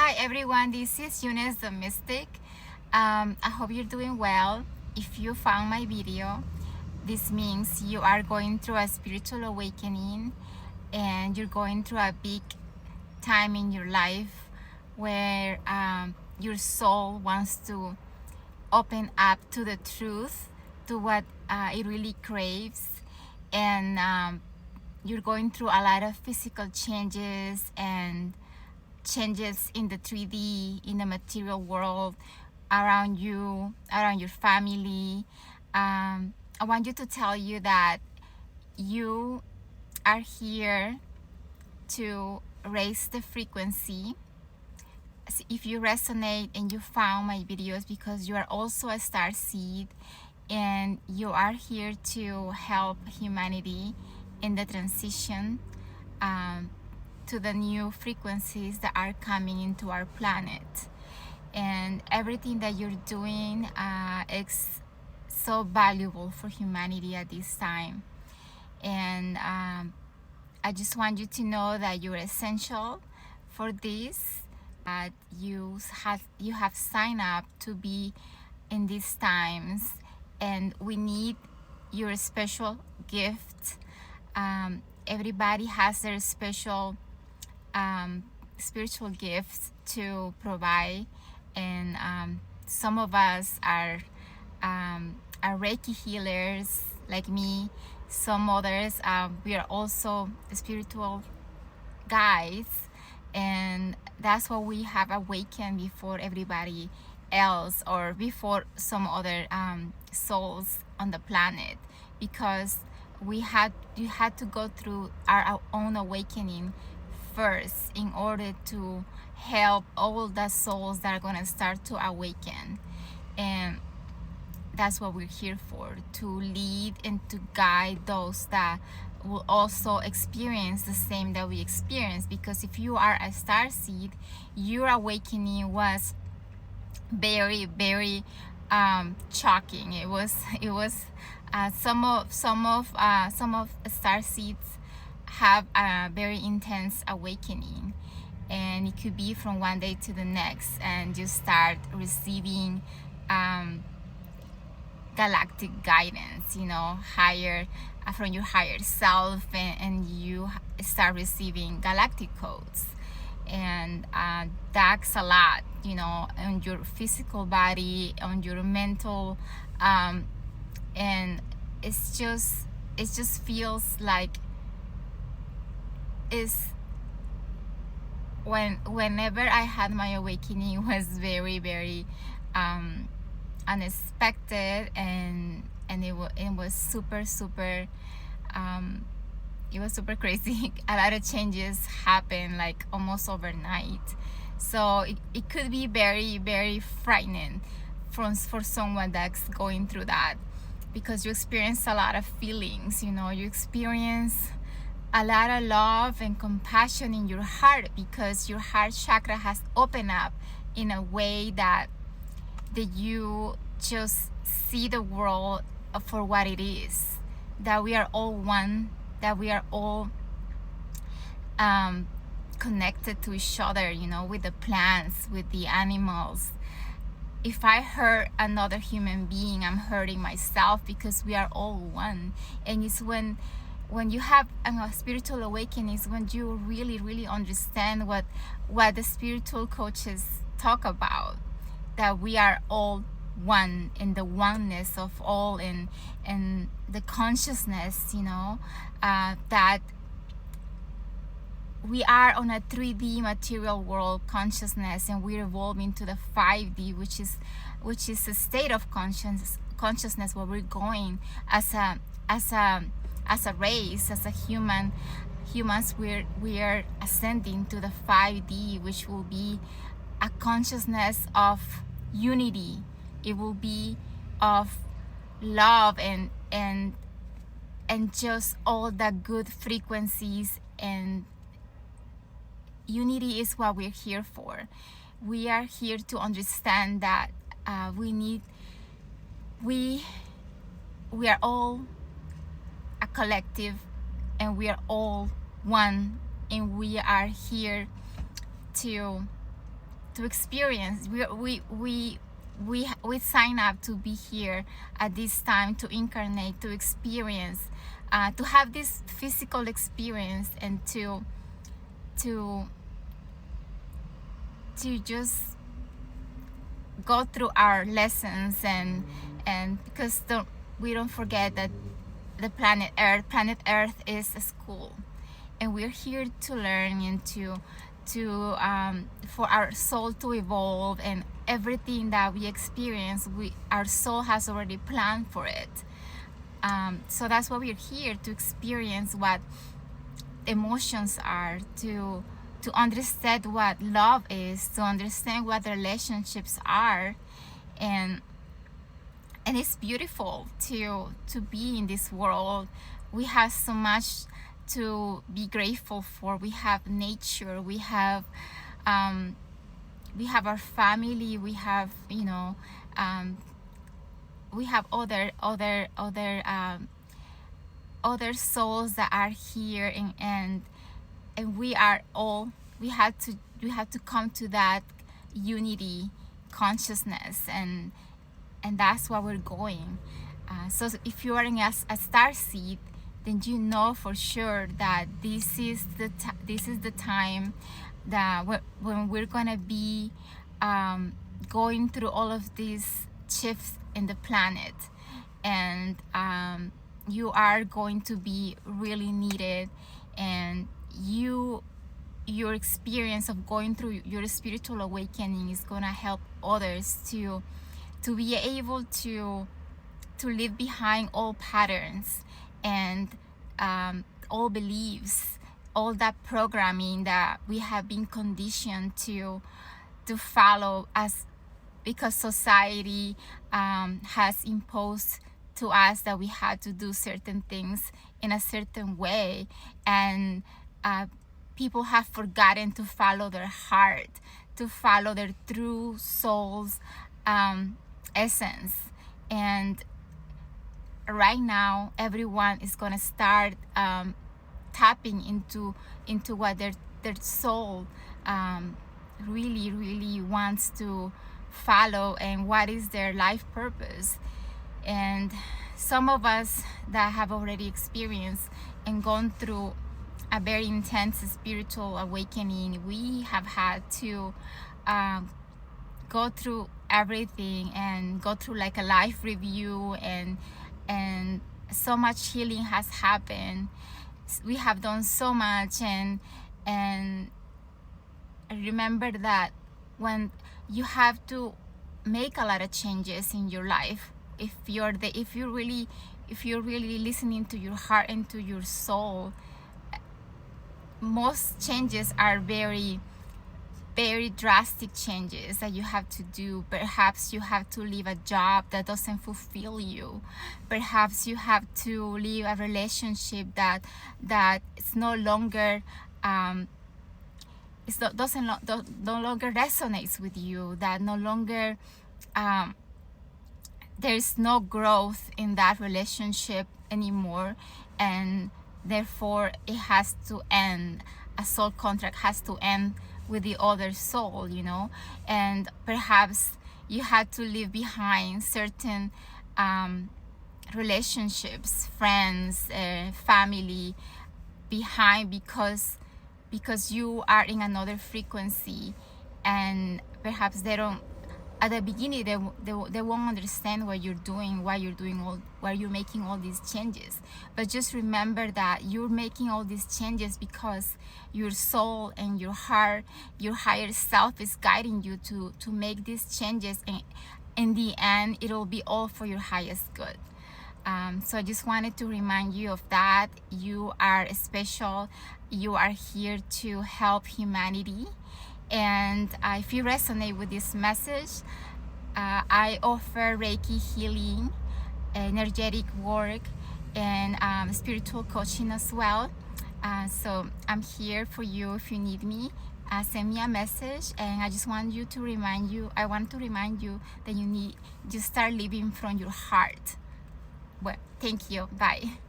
Hi everyone, this is Eunice the Mystic. I hope you're doing well. If you found my video, this means you are going through a spiritual awakening and you're going through a big time in your life where your soul wants to open up to the truth, to what it really craves, and you're going through a lot of physical changes and changes in the 3D, in the material world, around you, around your family. I want you to tell you that you are here to raise the frequency. If you resonate and you found my videos because you are also a star seed and you are here to help humanity in the transition um, to the new frequencies that are coming into our planet. And everything that you're doing is so valuable for humanity at this time. And I just want you to know that you're essential for this, that you have signed up to be in these times, and we need your special gift. Everybody has their special spiritual gifts to provide, and some of us are Reiki healers like me. Some others we are also spiritual guides, and that's what we have awakened before everybody else, or before some other souls on the planet, because you had to go through our own awakening first in order to help all the souls that are going to start to awaken. And that's what we're here for, to lead and to guide those that will also experience the same that we experience. Because if you are a star seed, your awakening was very, very shocking. It was some of star seeds have a very intense awakening, and it could be from one day to the next, and you start receiving galactic guidance, higher, from your higher self, and you start receiving galactic codes. And that's a lot, on your physical body, on your mental, and it just feels like whenever I had my awakening, was very, very unexpected, and it was super it was super crazy. A lot of changes happened like almost overnight, so it could be very, very frightening for someone that's going through that, because you experience a lot of feelings. You experience a lot of love and compassion in your heart, because your heart chakra has opened up in a way that you just see the world for what it is, that we are all one, that we are all connected to each other, with the plants, with the animals. If I hurt another human being, I'm hurting myself, because we are all one. And it's when you have a spiritual awakening, is when you really, really understand what the spiritual coaches talk about, that we are all one, in the oneness of all, in the consciousness, that we are on a 3D material world consciousness, and we're evolving to the 5D, which is a state of consciousness where we're going as a race, as a humans. We are ascending to the 5D, which will be a consciousness of unity. It will be of love and just all the good frequencies, and unity is what we're here for. We are here to understand that we are all a collective, and we are all one, and we are here to experience. We sign up to be here at this time, to incarnate, to experience, to have this physical experience, and to just go through our lessons, and because we don't forget that the planet Earth is a school, and we're here to learn and to for our soul to evolve, and everything that we experience, our soul has already planned for it. So that's why we're here, to experience what emotions are, to understand what love is, to understand what relationships are, and it's beautiful to be in this world. We have so much to be grateful for. We have nature, we have our family, we have, you know, we have other souls that are here, and we have to come to that unity consciousness, and that's where we're going. So if you are in a star seed, then you know for sure that this is the time that when we're gonna be going through all of these shifts in the planet, and you are going to be really needed, and your experience of going through your spiritual awakening is gonna help others to be able to leave behind all patterns and all beliefs, all that programming that we have been conditioned to follow, as because society has imposed to us that we had to do certain things in a certain way, and people have forgotten to follow their heart, to follow their true soul's essence. And right now everyone is gonna start tapping into what their soul really wants to follow, and what is their life purpose. And some of us that have already experienced and gone through a very intense spiritual awakening, we have had to go through everything and go through like a life review, and so much healing has happened. We have done so much, and remember that when you have to make a lot of changes in your life, if you're really listening to your heart and to your soul, most changes are very drastic changes that you have to do. Perhaps you have to leave a job that doesn't fulfill you. Perhaps you have to leave a relationship that it's no longer no longer resonates with you, that no longer there's no growth in that relationship anymore, and therefore it has to end. A soul contract has to end with the other soul, you know. And perhaps you had to leave behind certain relationships, friends, family behind, because you are in another frequency, and perhaps they don't, at the beginning they won't understand what you're doing, why you're making all these changes. But just remember that you're making all these changes because your soul and your heart, your higher self, is guiding you to make these changes, and in the end it'll be all for your highest good. So I just wanted to remind you of that. You are special. You are here to help humanity. And if you resonate with this message, I offer Reiki healing, energetic work, and spiritual coaching as well. So I'm here for you if you need me. Send me a message, and I just want to remind you that you start living from your heart. Well, thank you. Bye.